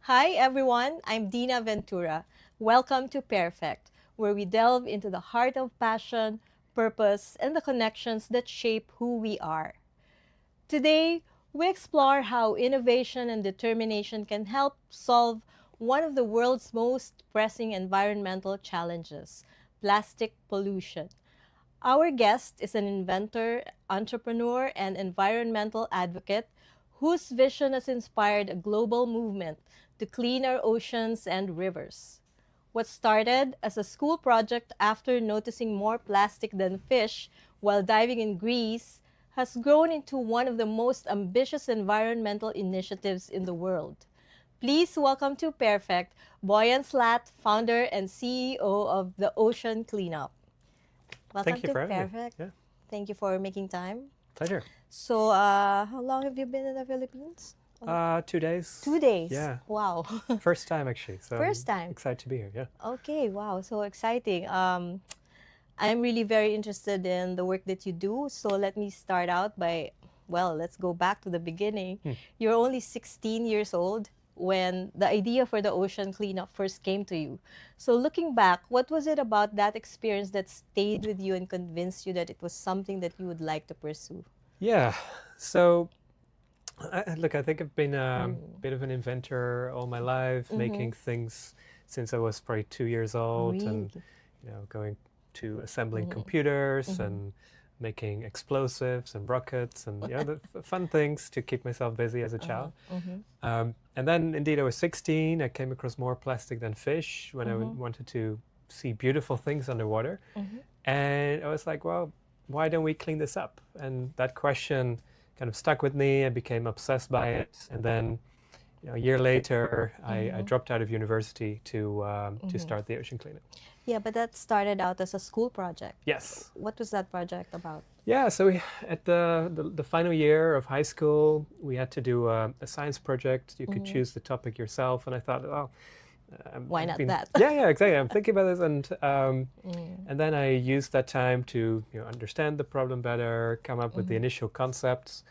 Hi everyone, I'm Dina Ventura. Welcome to Pairfect, where we delve into the heart of passion, purpose, and the connections that shape who we are. Today, we explore how innovation and determination can help solve one of the world's most pressing environmental challenges, plastic pollution. Our guest is an inventor, entrepreneur, and environmental advocate whose vision has inspired a global movement to clean our oceans and rivers. What started as a school project after noticing more plastic than fish while diving in Greece has grown into one of the most ambitious environmental initiatives in the world. Please welcome to Pairfect, Boyan Slat, founder and CEO of the Ocean Cleanup. Welcome Thank you to for having me. Pairfect. Yeah, Thank you for making time. pleasure. So, how long have you been in the Philippines? 2 days. 2 days. Yeah, Wow. first time actually. So First I'm time. excited to be here. Yeah. Okay. Wow. So exciting. I'm really very interested in the work that you do. So let me start out by, well, let's go back to the beginning. You're only 16 years old when the idea for the ocean cleanup first came to you. So looking back, what was it about that experience that stayed with you and convinced you that it was something that you would like to pursue? Yeah. So, look, I think I've been a bit of an inventor all my life, making things since I was probably 2 years old, and Really? going to assembling computers and making explosives and rockets and the fun things to keep myself busy as a child. And then indeed I was 16. I came across more plastic than fish when I wanted to see beautiful things underwater. And I was like, well, why don't we clean this up? And that question kind of stuck with me. I became obsessed by it. And then a year later, I dropped out of university to start the ocean cleanup. Yeah, but that started out as a school project. Yes. What was that project about? Yeah, so at the final year of high school, we had to do a science project. You could choose the topic yourself, and I thought, oh, Why not that? Yeah, exactly. I'm thinking about this, and then I used that time to understand the problem better, come up with the initial concepts,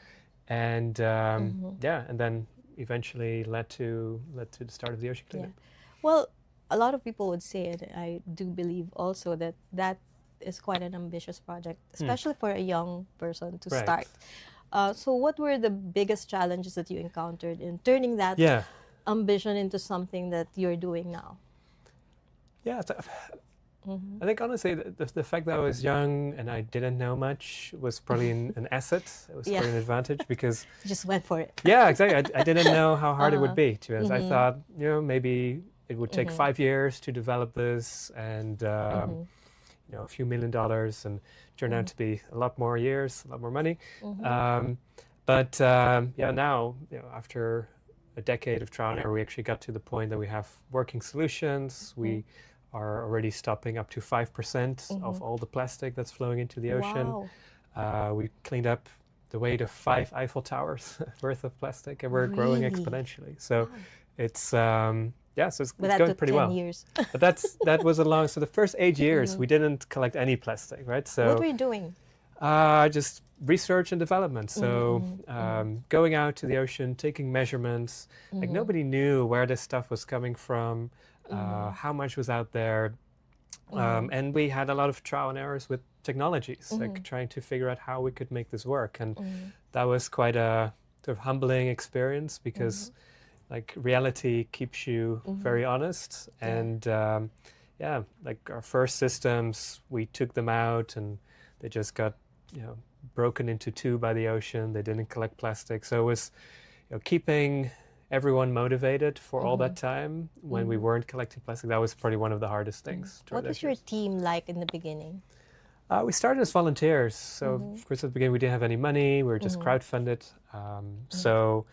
and and then eventually led to the start of the ocean cleanup. Yeah. Well, a lot of people would say, and I do believe also that that is quite an ambitious project, especially for a young person to Right. start. So what were the biggest challenges that you encountered in turning that Yeah. ambition into something that you're doing now? Yeah, I think honestly, the fact that I was young and I didn't know much was probably an asset. It was probably an advantage because Just went for it. yeah, exactly. I didn't know how hard it would be. To be honest, I thought maybe it would take 5 years to develop this and a few $1 million, and turned out to be a lot more years, a lot more money. But now after a decade of trial and error, we actually got to the point that we have working solutions. We are already stopping up to 5% of all the plastic that's flowing into the ocean. Wow. We cleaned up the weight of 5 Eiffel Towers worth of plastic, and we're growing Really? exponentially. So it's so it's But that going took pretty 10 well. years. But that was a long. So the first 8 years, we didn't collect any plastic, right? So What were you doing? just research and development. So going out to the ocean, taking measurements. Like nobody knew where this stuff was coming from, how much was out there. And we had a lot of trial and errors with technologies, like trying to figure out how we could make this work. And that was quite a sort of humbling experience because like reality keeps you very honest. And like our first systems, we took them out and they just got broken into two by the ocean. They didn't collect plastic. So it was keeping everyone motivated for all that time when we weren't collecting plastic. That was probably one of the hardest things. What was your team like in the beginning? We started as volunteers. So of course at the beginning we didn't have any money. We were just crowdfunded. So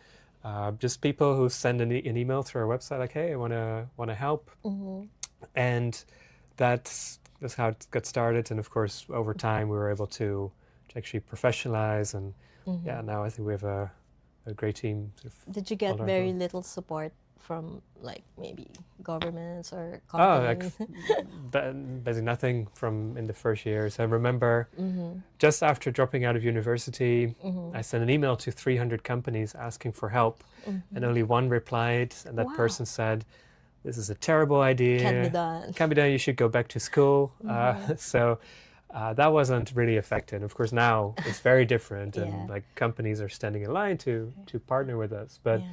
just people who send an email through our website like, hey, I want to help. And that's how it got started. And of course over time we were able to actually professionalize, and now I think we have a great team. Did you get very little support from like maybe governments or Oh, like companies? basically nothing from in the first years. I remember just after dropping out of university, I sent an email to 300 companies asking for help, and only one replied, and that Wow. person said, "This is a terrible Can't be idea. done. Can't be done. You should go back to school." So that wasn't really affected. Of course, now it's very different, Yeah. and like companies are standing in line to partner with us. But Yeah.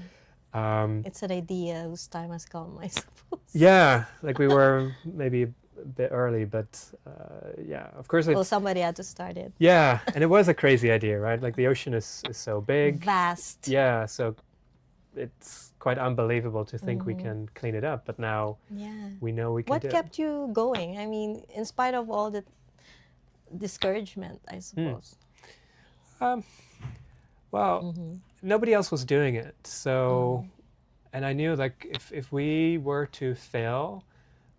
It's an idea whose time has come, I suppose. yeah, like we were maybe a bit early, but yeah, of course Well, it's somebody had to start it. yeah, and it was a crazy idea, right? Like the ocean is so big, Vast. yeah, so it's quite unbelievable to think we can clean it up, but now Yeah. we know we can What do kept you going? I mean, in spite of all the discouragement, I suppose. Well, nobody else was doing it, so and I knew like if we were to fail,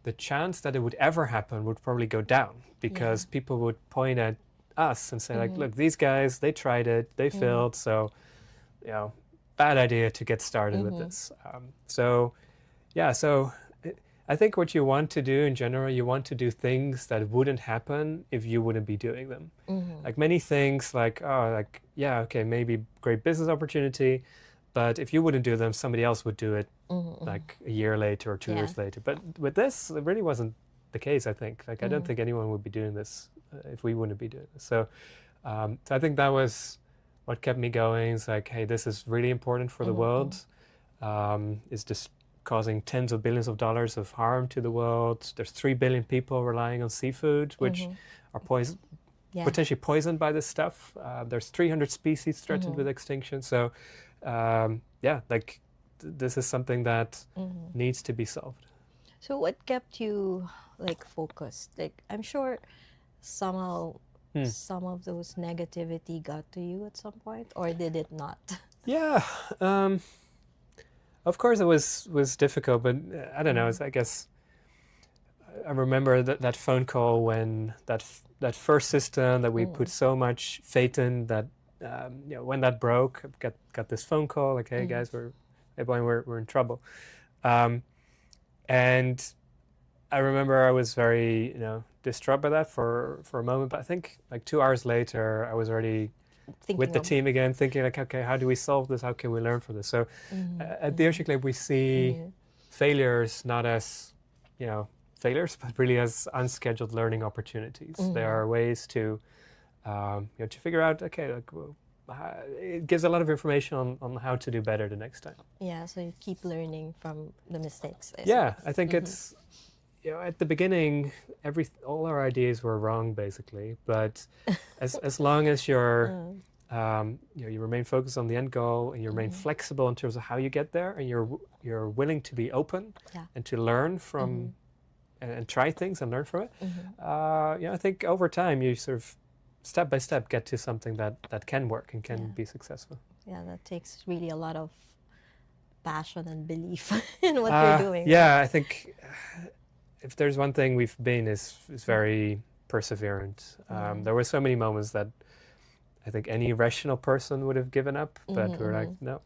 the chance that it would ever happen would probably go down because people would point at us and say like, look, these guys, they tried it, they failed, so you know, bad idea to get started with this. So yeah, so I think what you want to do in general, you want to do things that wouldn't happen if you wouldn't be doing them. Like many things, like oh, like yeah, okay, maybe great business opportunity, but if you wouldn't do them, somebody else would do it like a year later or 2 years later. But with this, it really wasn't the case, I think. Like I don't think anyone would be doing this if we wouldn't be doing this. So, so I think that was what kept me going. It's like, hey, this is really important for the world. It's just causing tens of billions of dollars of harm to the world. There's 3 billion people relying on seafood, which are potentially poisoned by this stuff. There's 300 species threatened with extinction. So yeah, like this is something that needs to be solved. So what kept you like focused? Like I'm sure somehow some of those negativity got to you at some point, or did it not? Yeah, of course it was difficult, but I don't know. It's, I guess I remember that phone call when that first system that we put so much faith in that you know, when that broke, I got this phone call like, hey guys, we're in trouble, and I remember I was very distraught by that for a moment, but I think like 2 hours later I was already with the team again, thinking like, okay, how do we solve this? How can we learn from this? So at the Ocean Club we see failures not as failures, but really as unscheduled learning opportunities. There are ways to to figure out, okay, like, well, it gives a lot of information on how to do better the next time. Yeah, so you keep learning from the mistakes. Yeah, I think it's at the beginning, all our ideas were wrong basically, but as long as you're you remain focused on the end goal and you remain flexible in terms of how you get there, and you're willing to be open and to learn from and try things and learn from it. I think over time you sort of step by step get to something that can work and can be successful. Yeah, that takes really a lot of passion and belief in what you're doing. Yeah, I think if there's one thing we've been is very perseverant. There were so many moments that I think any rational person would have given up, but we're like, no,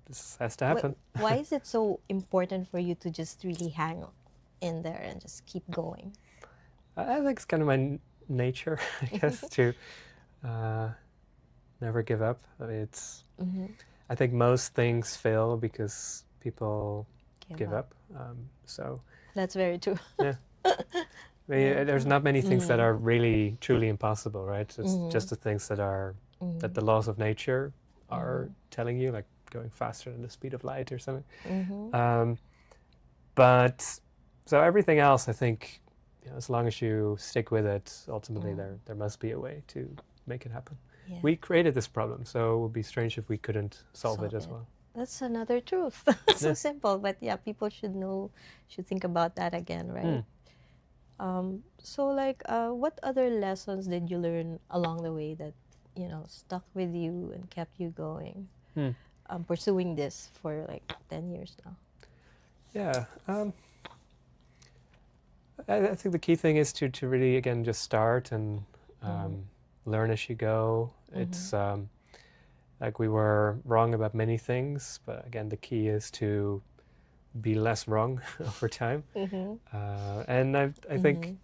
this has to happen. Why is it so important for you to just really hang in there and just keep going? I think it's kind of my nature, I guess, to never give up. I mean, I think most things fail because people give up. So that's very true. Yeah. I mean, there's not many things that are really truly impossible, right? It's just the things that are that the laws of nature are telling you, like going faster than the speed of light or something. But so everything else, I think, as long as you stick with it, ultimately there must be a way to make it happen. Yeah. We created this problem, so it would be strange if we couldn't solve it as well. That's another truth. So simple, but yeah, people should think about that again, right? So like, what other lessons did you learn along the way that, stuck with you and kept you going, pursuing this for like 10 years now? Yeah. I think the key thing is to really, again, just start and learn as you go. It's like we were wrong about many things, but again, the key is to be less wrong over time. And I think,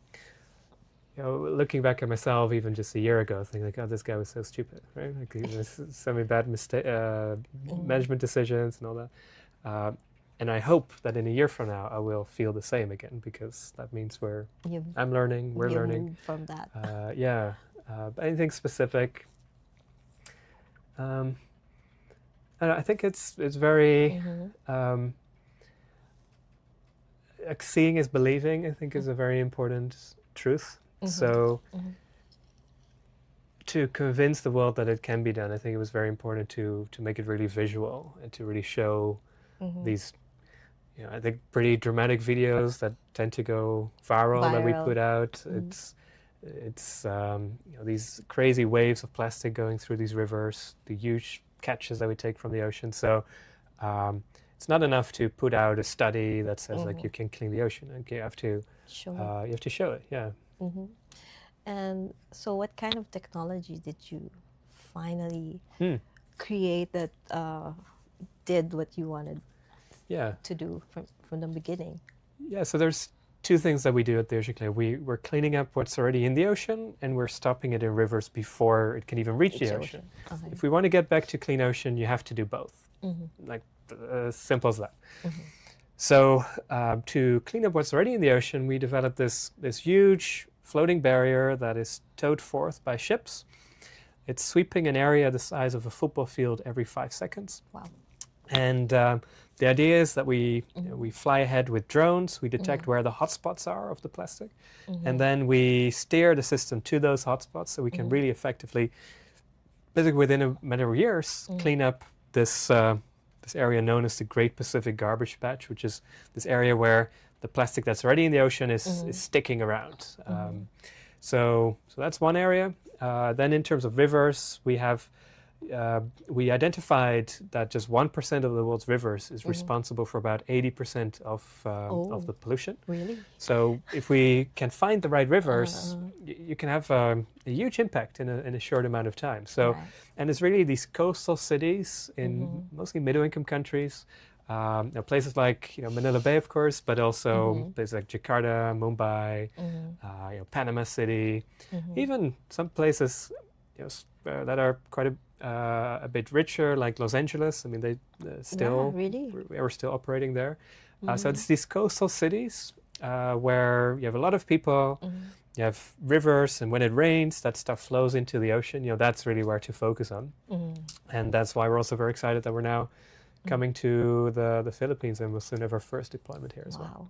looking back at myself, even just a year ago, thinking like, oh, this guy was so stupid, right? Like, there's so many bad management decisions and all that. And I hope that in a year from now, I will feel the same again, because that means I'm learning, we're learning from that. But anything specific? I think it's very like seeing is believing. I think is a very important truth. So to convince the world that it can be done, I think it was very important to make it really visual and to really show these, I think pretty dramatic videos that tend to go viral. That we put out. It's these crazy waves of plastic going through these rivers, the huge catches that we take from the ocean. So it's not enough to put out a study that says like you can clean the ocean. Like, you have to show it. Yeah. And so, what kind of technology did you finally create that did what you wanted to do from the beginning? Yeah. So there's two things that we do at the Ocean Cleaner. We're cleaning up what's already in the ocean, and we're stopping it in rivers before it can even reach the ocean. Okay. If we want to get back to clean ocean, you have to do both. Like simple as that. So to clean up what's already in the ocean, we developed this huge floating barrier that is towed forth by ships. It's sweeping an area the size of a football field every 5 seconds. Wow. And the idea is that we fly ahead with drones, we detect where the hotspots are of the plastic, and then we steer the system to those hotspots so we can really effectively, basically within a matter of years, clean up this area known as the Great Pacific Garbage Patch, which is this area where the plastic that's already in the ocean is sticking around. So that's one area. Then in terms of rivers, we identified that just 1% of the world's rivers is responsible for about 80% of the pollution. Really? So if we can find the right rivers, you can have a huge impact in a short amount of time. So, and it's really these coastal cities in mostly middle-income countries, places like Manila Bay, of course, but also places like Jakarta, Mumbai, Panama City, even some places that are quite a bit richer, like Los Angeles. I mean, they still we're still operating there. So it's these coastal cities where you have a lot of people. You have rivers, and when it rains, that stuff flows into the ocean. That's really where to focus on, and that's why we're also very excited that we're now coming to the Philippines, and we'll soon have our first deployment here as well.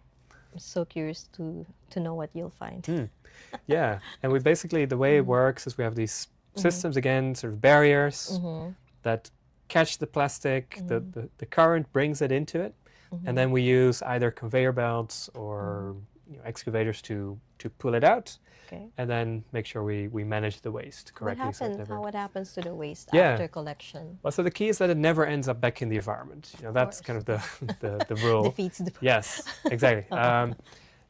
I'm so curious to know what you'll find. Yeah, and we basically, the way it works is we have these systems, again, sort of barriers that catch the plastic, the current brings it into it, and then we use either conveyor belts or excavators to pull it out, and then make sure we manage the waste correctly. What happens to the waste after collection? Well, so the key is that it never ends up back in the environment. That's kind of the rule. Defeats the purpose. Yes, exactly.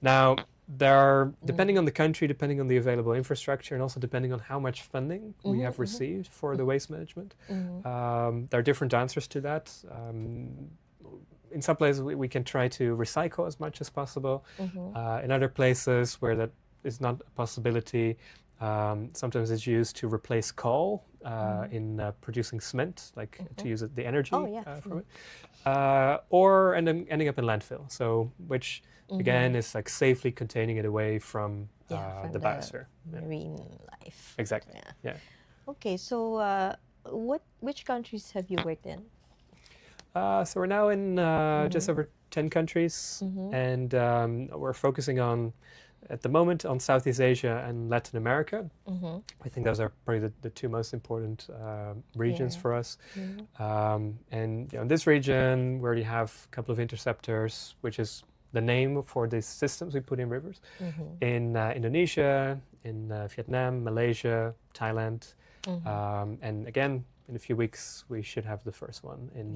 Now, there are, depending on the country, depending on the available infrastructure, and also depending on how much funding we have received for the waste management, there are different answers to that. In some places, we can try to recycle as much as possible. In other places where that is not a possibility, sometimes it's used to replace coal in producing cement, like to use the energy from it, or ending up in landfill. So which again is like safely containing it away from the biosphere, marine life. Exactly. Yeah. Okay, so which countries have you worked in? So we're now in just over 10 countries, and we're focusing on, at the moment, on Southeast Asia and Latin America. I think those are probably the two most important regions for us. And in this region, we already have a couple of interceptors, which is the name for these systems we put in rivers, in Indonesia, in Vietnam, Malaysia, Thailand, and again, in a few weeks, we should have the first one in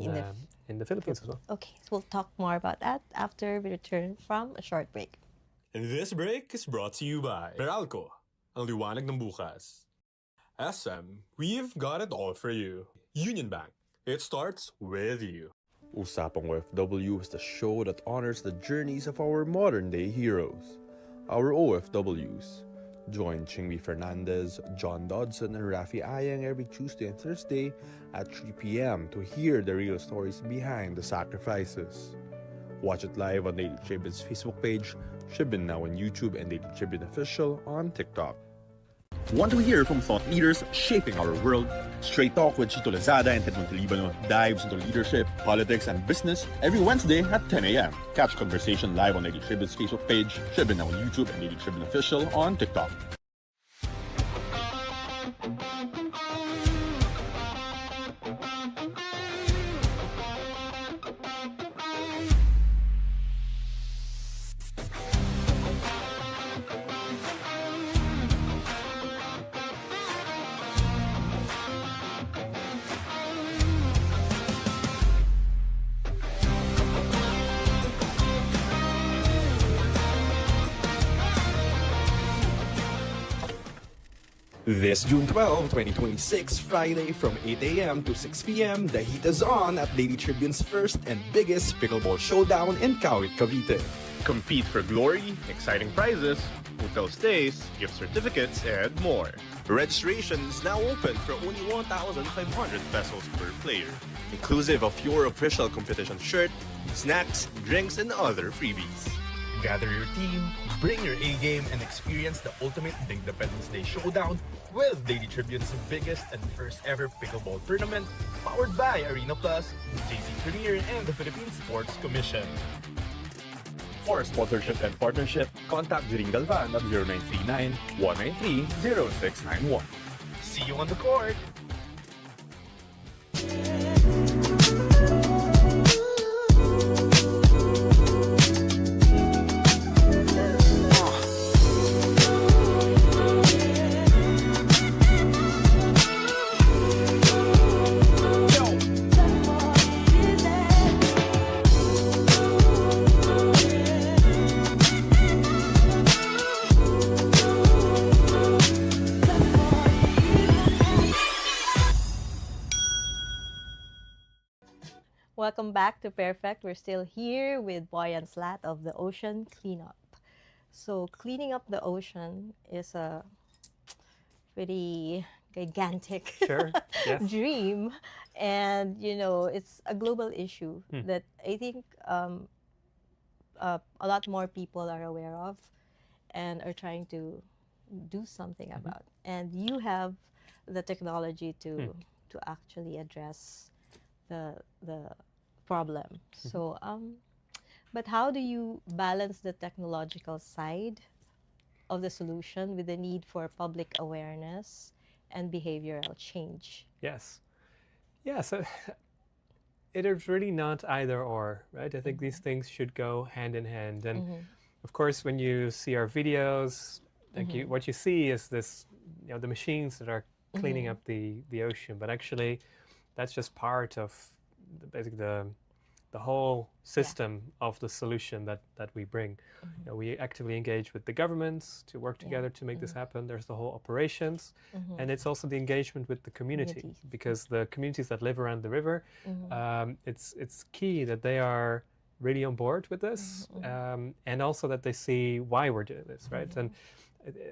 the Philippines as well. Okay, so we'll talk more about that after we return from a short break. This break is brought to you by Meralco, ang liwanag ng bukas. SM, we've got it all for you. Union Bank, it starts with you. Usapang OFW is the show that honors the journeys of our modern-day heroes, our OFWs. Join Chingmi Fernandez, John Dodson, and Rafi Ayang every Tuesday and Thursday at 3 p.m. to hear the real stories behind the sacrifices. Watch it live on Daily Tribune's Facebook page, Tribune Now on YouTube, and Daily Tribune Official on TikTok. Want to hear from thought leaders shaping our world? Straight Talk with Chito Lozada and Ted Montelibano dives into leadership, politics, and business every Wednesday at 10 a.m. Catch conversation live on Daily Tribune's Facebook page, Tribune Now on YouTube, and Daily Tribune Official on TikTok. This June 12, 2026, Friday from 8 a.m. to 6 p.m., the heat is on at Daily Tribune's first and biggest pickleball showdown in Kawit, Cavite. Compete for glory, exciting prizes, hotel stays, gift certificates, and more. Registration is now open for only 1,500 pesos per player, inclusive of your official competition shirt, snacks, drinks, and other freebies. Gather your team, bring your A game, and experience the ultimate Independence Day showdown with Daily Tribune's biggest and first ever pickleball tournament, powered by Arena Plus, JC Premier, and the Philippine Sports Commission. For sponsorship and partnership, contact Jiring Galvan at 0939-193-0691. See you on the court! Welcome back to Pairfect. We're still here with Boyan Slat of the Ocean Cleanup. So cleaning up the ocean is a pretty gigantic Sure. Yes. dream, and it's a global issue that I think a lot more people are aware of and are trying to do something about. And you have the technology to actually address the problem. So, but how do you balance the technological side of the solution with the need for public awareness and behavioral change? Yes. Yeah, so it is really not either or, right? I think these things should go hand in hand. And of course, when you see our videos, like what you see is this, the machines that are cleaning up the ocean, but actually that's just part of basically the whole system of the solution that we bring. We actively engage with the governments to work together to make this happen. There's the whole operations, and it's also the engagement with the community, because the communities that live around the river, it's key that they are really on board with this, and also that they see why we're doing this, right? And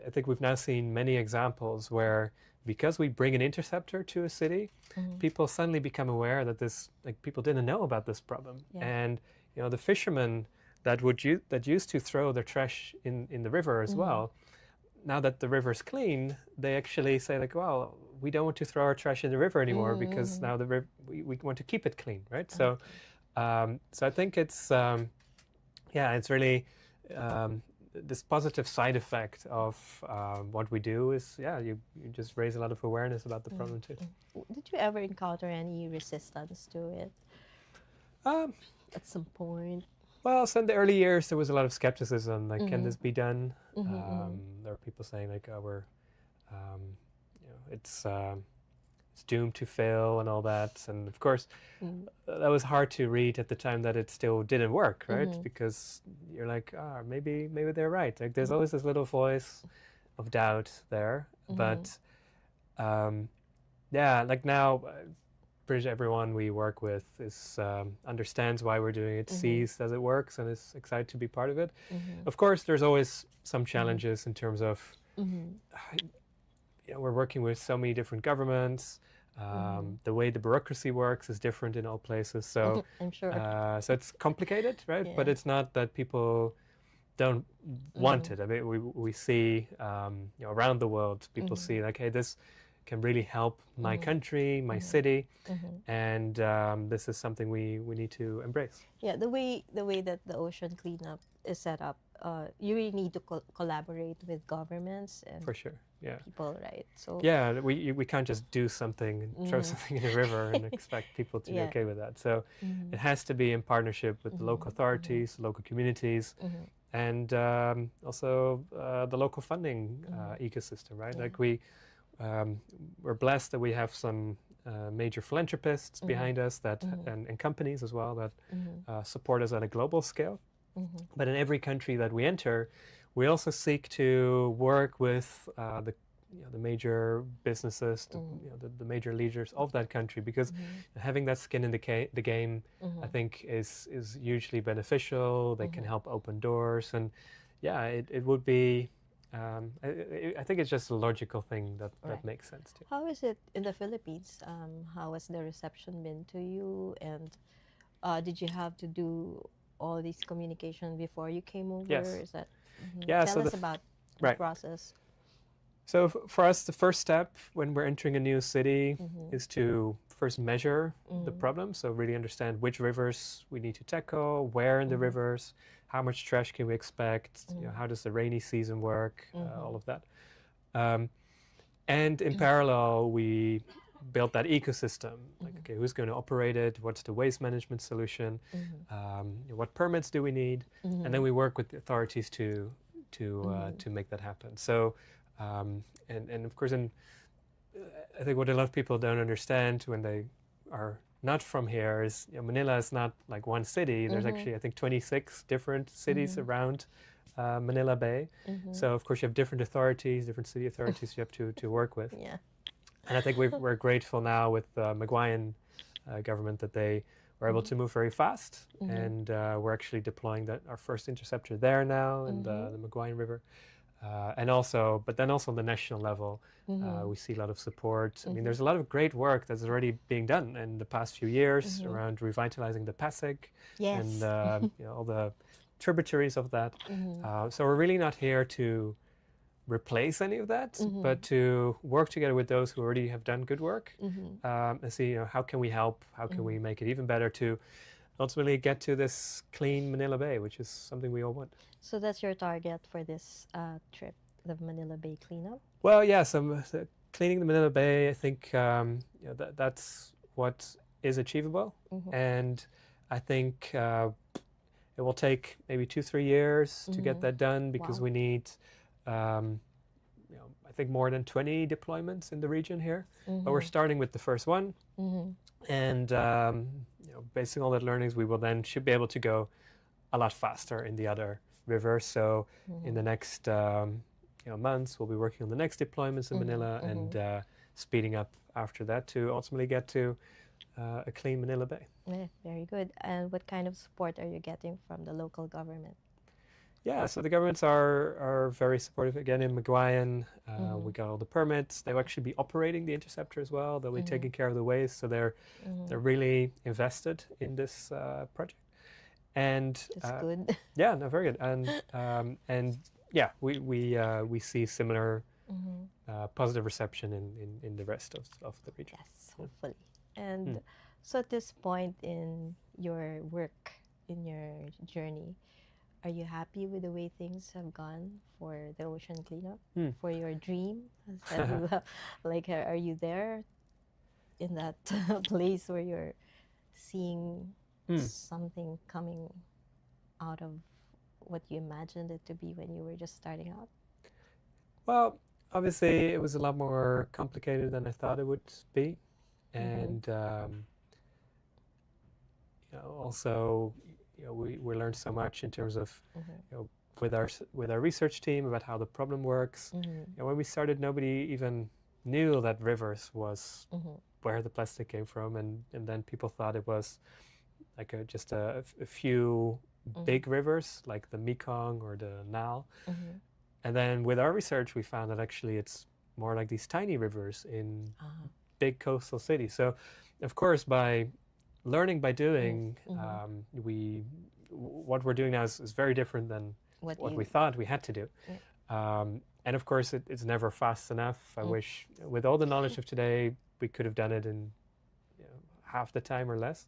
I think we've now seen many examples where, because we bring an interceptor to a city, people suddenly become aware that people didn't know about this problem. And the fishermen that used to throw their trash in the river as well, now that the river's clean, they actually say like, well, we don't want to throw our trash in the river anymore because now we want to keep it clean, right? So, so I think it's it's really this positive side effect of what we do is, you just raise a lot of awareness about the problem too. Did you ever encounter any resistance to it at some point? Well, so in the early years, there was a lot of skepticism, like, can this be done? There are people saying like, oh, it's doomed to fail and all that. And of course, that was hard to read at the time, that it still didn't work, right? Because you're like, maybe they're right. Like, there's always this little voice of doubt there. But like now, pretty much everyone we work with is understands why we're doing it, sees as it works, and is excited to be part of it. Of course, there's always some challenges in terms of we're working with so many different governments. The way the bureaucracy works is different in all places. So I'm sure. so it's complicated, right? Yeah. But it's not that people don't want it. I mean, we see around the world, people see like, hey, this can really help my country, my city, and this is something we need to embrace. Yeah, the way that the ocean cleanup is set up, you really need to collaborate with governments and For sure, yeah. people, right? So Yeah, we can't just do something and throw something in a river and expect people to be okay with that. So it has to be in partnership with the local authorities, local communities, and also the local funding ecosystem, right? Like we're blessed that we have some major philanthropists behind us that and companies as well that support us on a global scale. But in every country that we enter, we also seek to work with the major businesses, the major leaders of that country, because having that skin in the game, I think, is hugely beneficial. They can help open doors, and it would be. I think it's just a logical thing that makes sense too. how is it in the Philippines? How has the reception been to you? And did you have to do all this communication before you came over? Yes. Is that Yeah, tell so us about the right. process. So for us, the first step when we're entering a new city is to first measure the problem. So really understand which rivers we need to tackle, where in the rivers, how much trash can we expect, how does the rainy season work, all of that. And in parallel, we build that ecosystem. Like, okay, who's going to operate it? What's the waste management solution? What permits do we need? And then we work with the authorities to make that happen. So, and of course, I think what a lot of people don't understand when they are not from here is Manila is not like one city. There's actually, I think, 26 different cities around Manila Bay. So of course you have different authorities, different city authorities you have to work with. Yeah. And I think we're grateful now with the Maguayan government that they were able to move very fast, and we're actually deploying our first interceptor there now in the Maguayan River. And also, but then also on the national level, we see a lot of support. I mean, there's a lot of great work that's already being done in the past few years around revitalizing the Pasig and all the tributaries of that. So we're really not here to replace any of that, but to work together with those who already have done good work and see how can we help, how can we make it even better to ultimately get to this clean Manila Bay, which is something we all want. So that's your target for this trip, the Manila Bay cleanup? Well, yeah, cleaning the Manila Bay, I think that's what is achievable. And I think it will take maybe 2-3 years to get that done, because we need, I think, more than 20 deployments in the region here. But we're starting with the first one. And based on all that learnings, we will then should be able to go a lot faster in the other rivers. So in the next months, we'll be working on the next deployments in Manila and speeding up after that to ultimately get to a clean Manila Bay. Yeah, very good. And what kind of support are you getting from the local government? Yeah, so the governments are very supportive. Again, in Maguayan, we got all the permits. They'll actually be operating the interceptor as well. They'll be taking care of the waste. So they're really invested in this project. And That's good. yeah, no, very good. And yeah, we see similar positive reception in the rest of the region. Yes, hopefully. And so at this point in your work, in your journey, are you happy with the way things have gone for the ocean cleanup, for your dream? Like, are you there in that place where you're seeing something coming out of what you imagined it to be when you were just starting out? Well, obviously, it was a lot more complicated than I thought it would be. And also, we learned so much in terms of with our research team about how the problem works. When we started, nobody even knew that rivers was where the plastic came from, and then people thought it was like just a few big rivers like the Mekong or the Nile. And then with our research, we found that actually it's more like these tiny rivers in big coastal cities. So, of course, by learning by doing, what we're doing now is very different than what we thought we had to do. And of course, it's never fast enough. I wish, with all the knowledge of today, we could have done it in half the time or less.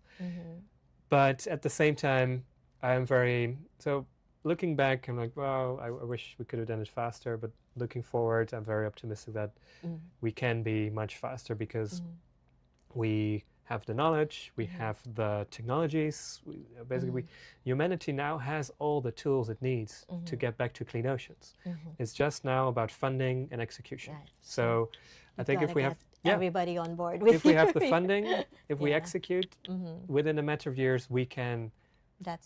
But at the same time, I am so looking back, I'm like, well, I wish we could have done it faster. But looking forward, I'm very optimistic that we can be much faster because we have the knowledge, we have the technologies. Basically, humanity now has all the tools it needs to get back to clean oceans. It's just now about funding and execution. Right. So I think if we have everybody on board with if we have the funding, if we execute, within a matter of years, we can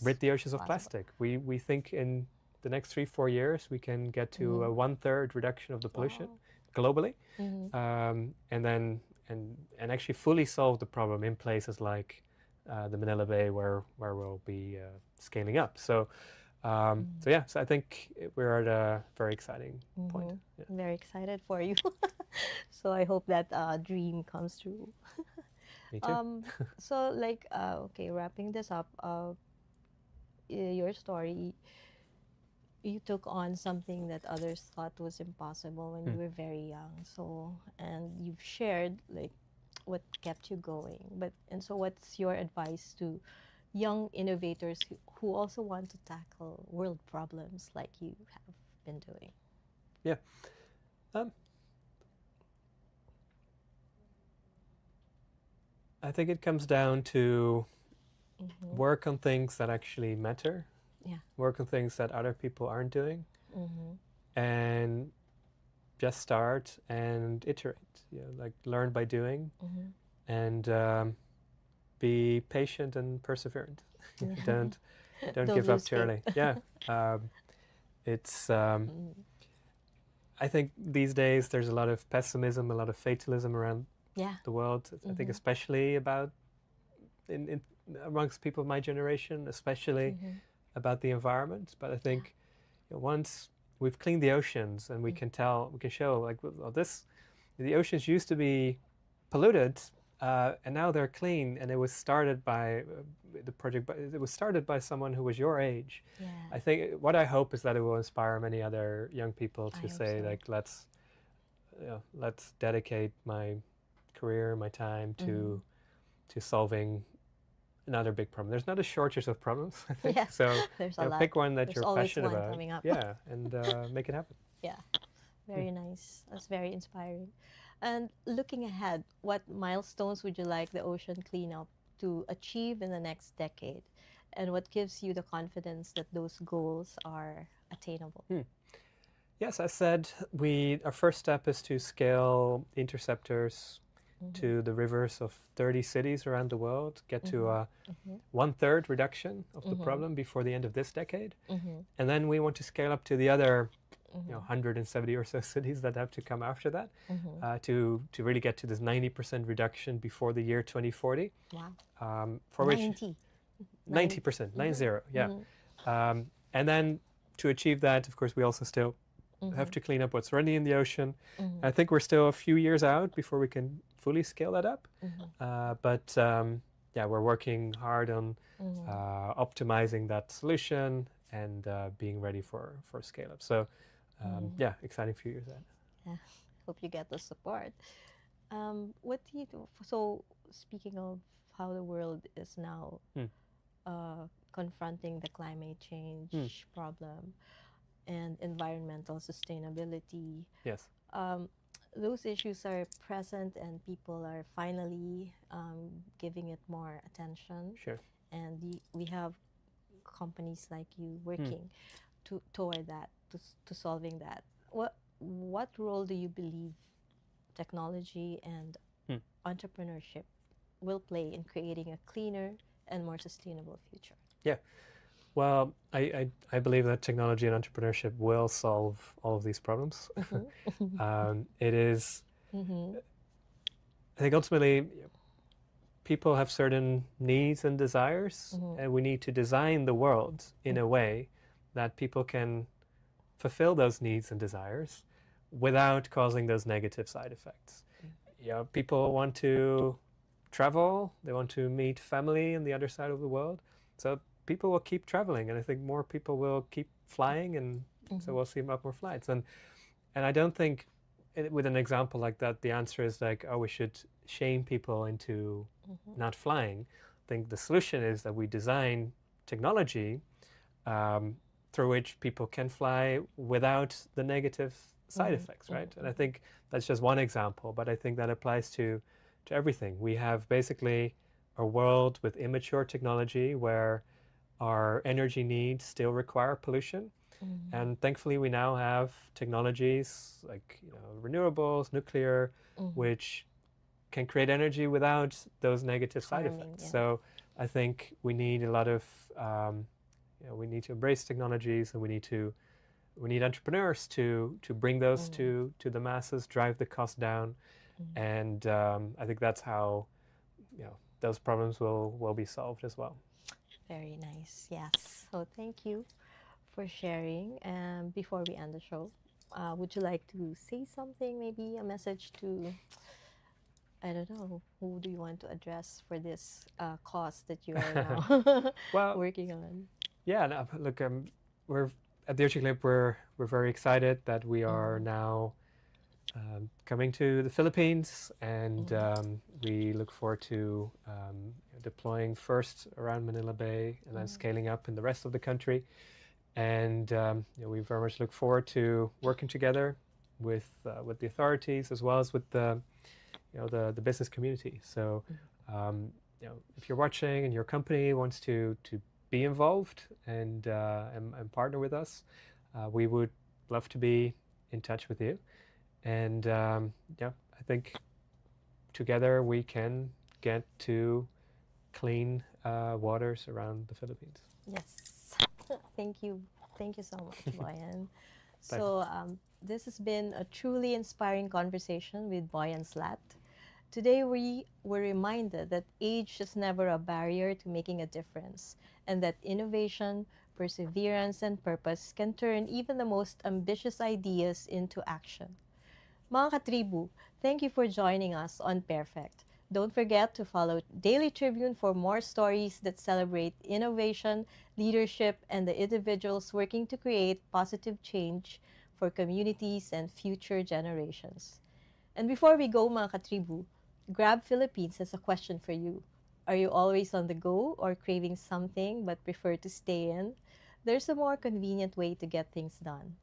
rid the oceans of plastic. We think in the next 3-4 years, we can get to a 1/3 reduction of the pollution globally, and actually fully solve the problem in places like the Manila Bay, where we'll be scaling up. So, so I think we're at a very exciting point. Yeah. I'm very excited for you. So I hope that dream comes true. Me too. So like, okay, wrapping this up, your story, you took on something that others thought was impossible when you were very young. So, and you've shared like what kept you going. So what's your advice to young innovators who also want to tackle world problems like you have been doing? Yeah. I think it comes down to work on things that actually matter. Yeah. Work on things that other people aren't doing, and just start and iterate. Like learn by doing, and be patient and perseverant. Don't give up too early. Yeah. It's. I think these days there's a lot of pessimism, a lot of fatalism around the world. I think especially about amongst people of my generation, especially about the environment. But I think once we've cleaned the oceans and we can show like, well, the oceans used to be polluted, and now they're clean. And it was started by the project. It was started by someone who was your age. Yeah. I think what I hope is that it will inspire many other young people to say like, let's dedicate my career, my time to solving another big problem. There's not a shortage of problems, I think. Yeah, so there's a lot. pick one that There's you're always passionate one about. coming up. Yeah, and make it happen. Yeah, very nice. That's very inspiring. And looking ahead, what milestones would you like the ocean cleanup to achieve in the next decade? And what gives you the confidence that those goals are attainable? Yes, I said our first step is to scale interceptors to the rivers of 30 cities around the world, get to a 1/3 reduction of the problem before the end of this decade. And then we want to scale up to the other 170 or so cities that have to come after that to really get to this 90% reduction before the year 2040. Wow. For 90. which 90%, 90, yeah. And then to achieve that, of course, we also still have to clean up what's already in the ocean. I think we're still a few years out before we can fully scale that up. But we're working hard on optimizing that solution and being ready for scale up. So exciting few years ahead. Yeah, hope you get the support. What do you do? So speaking of how the world is now confronting the climate change problem and environmental sustainability. Yes. Those issues are present and people are finally giving it more attention. Sure. And we have companies like you working toward that, to solving that. What role do you believe technology and entrepreneurship will play in creating a cleaner and more sustainable future? Yeah. Well, I believe that technology and entrepreneurship will solve all of these problems. It is I think ultimately people have certain needs and desires, and we need to design the world in a way that people can fulfill those needs and desires without causing those negative side effects. People want to travel, they want to meet family on the other side of the world, so people will keep traveling, and I think more people will keep flying, and so we'll see a lot more flights. And I don't think with an example like that, the answer is like, oh, we should shame people into not flying. I think the solution is that we design technology through which people can fly without the negative side effects, right? And I think that's just one example, but I think that applies to everything. We have basically a world with immature technology where our energy needs still require pollution. And thankfully, we now have technologies like renewables, nuclear, which can create energy without those negative side effects. So I think we need a lot of, we need to embrace technologies, and we need entrepreneurs to bring those to the masses, drive the cost down, and I think that's how those problems will be solved as well. Very nice. Yes. So thank you for sharing. And before we end the show, would you like to say something, maybe a message to, I don't know, who do you want to address for this cause that you are now Well, working on? Yeah, no, look, we're at the Ocean Clip. We're very excited that we are now coming to the Philippines, and we look forward to deploying first around Manila Bay, and then scaling up in the rest of the country. And we very much look forward to working together with the authorities as well as with the business community. So if you're watching and your company wants to be involved and partner with us, we would love to be in touch with you. And I think together we can get to clean waters around the Philippines. Yes. Thank you. Thank you so much, Boyan. So this has been a truly inspiring conversation with Boyan Slat. Today we were reminded that age is never a barrier to making a difference, and that innovation, perseverance, and purpose can turn even the most ambitious ideas into action. Mga katribu, thank you for joining us on Pairfect. Don't forget to follow Daily Tribune for more stories that celebrate innovation, leadership, and the individuals working to create positive change for communities and future generations. And before we go, mga katribu, Grab Philippines has a question for you. Are you always on the go or craving something but prefer to stay in? There's a more convenient way to get things done.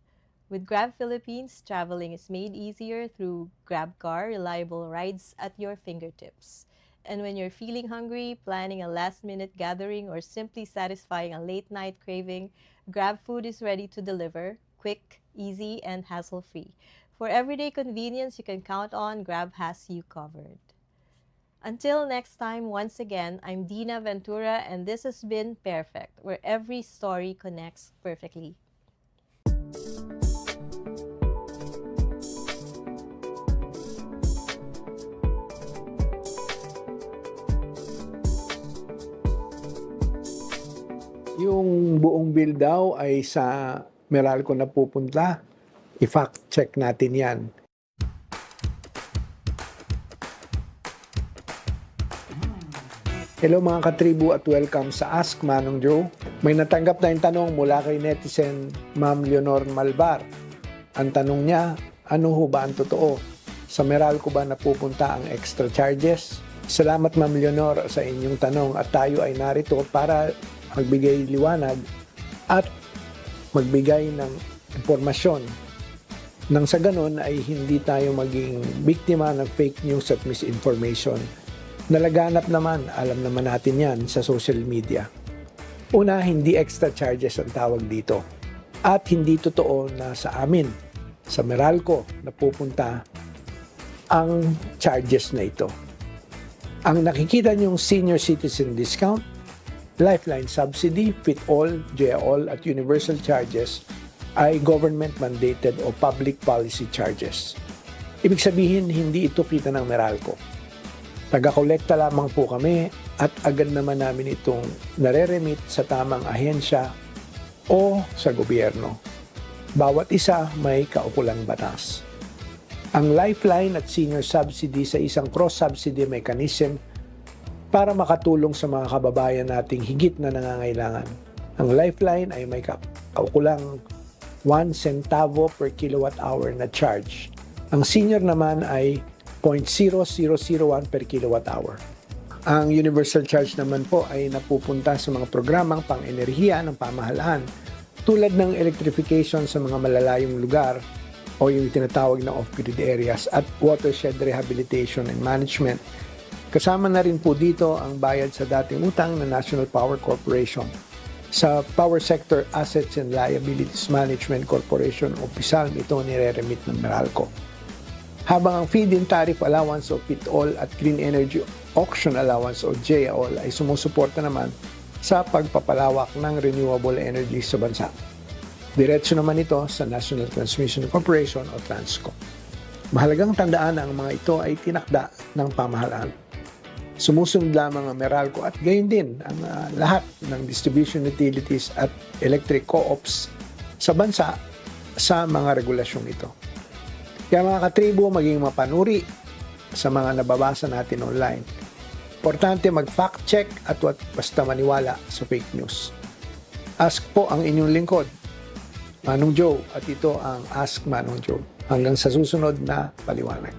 With Grab Philippines, traveling is made easier through GrabCar, reliable rides at your fingertips. And when you're feeling hungry, planning a last-minute gathering, or simply satisfying a late-night craving, GrabFood is ready to deliver, quick, easy, and hassle-free. For everyday convenience you can count on, Grab has you covered. Until next time, once again, I'm Dina Ventura, and this has been Pairfect, where every story connects perfectly. Yung buong bill daw ay sa Meralco na pupunta. I-fact check natin yan. Hello mga katribu at welcome sa Ask Manong Joe. May natanggap tayong tanong mula kay netizen Ma'am Leonor Malbar. Ang tanong niya, ano ho ba ang totoo? Sa Meralco ba napupunta ang extra charges? Salamat Ma'am Leonor sa inyong tanong at tayo ay narito para magbigay liwanag at magbigay ng impormasyon nang sa ganon ay hindi tayo maging biktima ng fake news at misinformation. Nalaganap naman, alam naman natin yan sa social media. Una, hindi extra charges ang tawag dito. At hindi totoo na sa amin, sa Meralco, napupunta ang charges na ito. Ang nakikita niyong senior citizen discount, lifeline subsidy, fit-all, J-all at universal charges ay government-mandated o public policy charges. Ibig sabihin, hindi ito kita ng Meralco. Taga-kolekta lamang po kami at agad naman namin itong nare-remit sa tamang ahensya o sa gobyerno. Bawat isa may kaukulang batas. Ang lifeline at senior subsidy sa isang cross-subsidy mechanism para makatulong sa mga kababayan nating higit na nangangailangan. Ang lifeline ay may kaukulang 1 centavo per kilowatt hour na charge. Ang senior naman ay 0.0001 per kilowatt hour. Ang universal charge naman po ay napupunta sa mga programang pang-enerhiya ng pamahalaan tulad ng electrification sa mga malalayong lugar o yung tinatawag na off-grid areas at watershed rehabilitation and management. Kasama na rin po dito ang bayad sa dating utang ng National Power Corporation. Sa Power Sector Assets and Liabilities Management Corporation o PISALM ito nire-remit ng Meralco. Habang ang Feed-in Tariff Allowance o PIT-all at Green Energy Auction Allowance o JAOL ay sumusuporta naman sa pagpapalawak ng renewable energy sa bansa. Diretso naman ito sa National Transmission Corporation o Transco. Mahalagang tandaan na ang mga ito ay tinakda ng pamahalaan. Sumusunod lamang ang Meralco at gayon din ang lahat ng distribution utilities at electric co-ops sa bansa sa mga regulasyong ito. Kaya mga katribo, maging mapanuri sa mga nababasa natin online. Importante mag-fact check at basta maniwala sa fake news. Ask po ang inyong lingkod, Manong Joe, at ito ang Ask Manong Joe. Hanggang sa susunod na paliwanag.